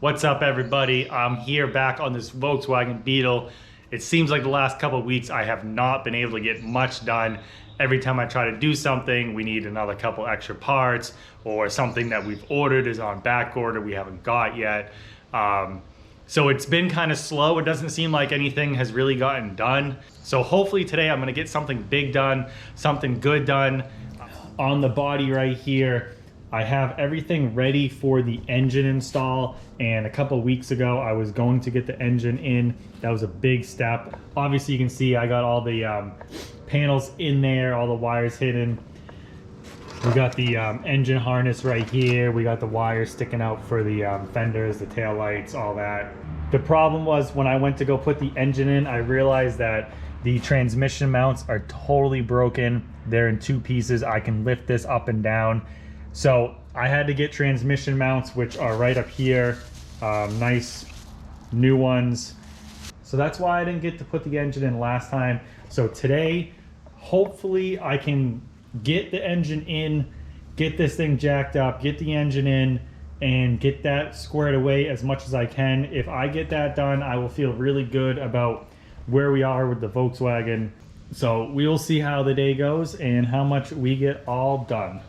What's up, everybody? I'm here back on this Volkswagen Beetle. It seems like the last couple of weeks I have not been able to get much done. Every time I try to do something, we need another couple extra parts, or something that we've ordered is on back order we haven't got yet. So it's been kind of slow. It doesn't seem like anything has really gotten done. So hopefully today I'm gonna get something big done, something good done. On the body right here, I have everything ready for the engine install, and a couple of weeks ago I was going to get the engine in. That was a big step. Obviously you can see I got all the panels in there, all the wires hidden. We got the engine harness right here. We got the wires sticking out for the fenders, the tail lights, all that. The problem was when I went to go put the engine in, I realized that the transmission mounts are totally broken. They're in two pieces. I can lift this up and down. So I had to get transmission mounts, which are right up here. Nice new ones. So that's why I didn't get to put the engine in last time. So today, hopefully I can get the engine in, get this thing jacked up, get the engine in, and get that squared away as much as I can. If I get that done, I will feel really good about where we are with the Volkswagen. So we will see how the day goes and how much we get all done.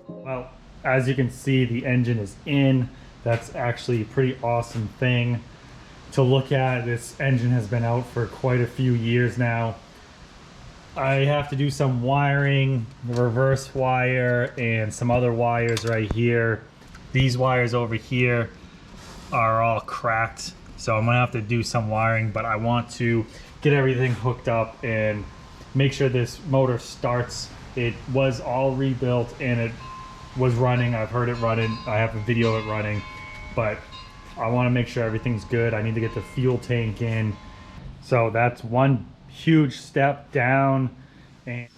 Well, as you can see, the engine is in. That's actually a pretty awesome thing to look at. This engine has been out for quite a few years now. I have to do some wiring, the reverse wire, and some other wires right here. These wires over here are all cracked, so I'm gonna have to do some wiring, but I want to get everything hooked up and make sure this motor starts. It was all rebuilt and it was running. I've heard it running. I have a video of it running, but I want to make sure everything's good. I need to get the fuel tank in. So that's one huge step down. And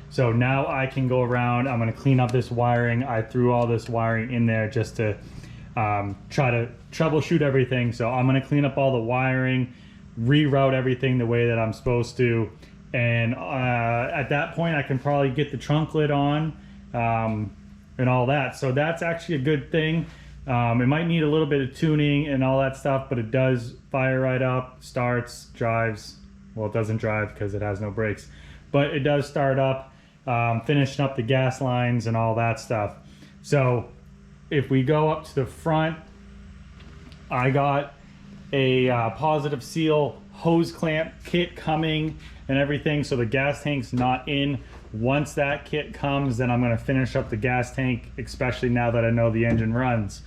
so now I can go around. I'm going to clean up this wiring. I threw all this wiring in there just to try to troubleshoot everything. So I'm going to clean up all the wiring, reroute everything the way that I'm supposed to. And at that point, I can probably get the trunk lid on and all that. So that's actually a good thing. It might need a little bit of tuning and all that stuff, but it does fire right up, starts, drives. Well, it doesn't drive because it has no brakes, but it does start up. Finishing up the gas lines and all that stuff. So if we go up to the front, I got a positive seal hose clamp kit coming and everything, so the gas tank's not in. Once that kit comes, then I'm going to finish up the gas tank, especially now that I know the engine runs.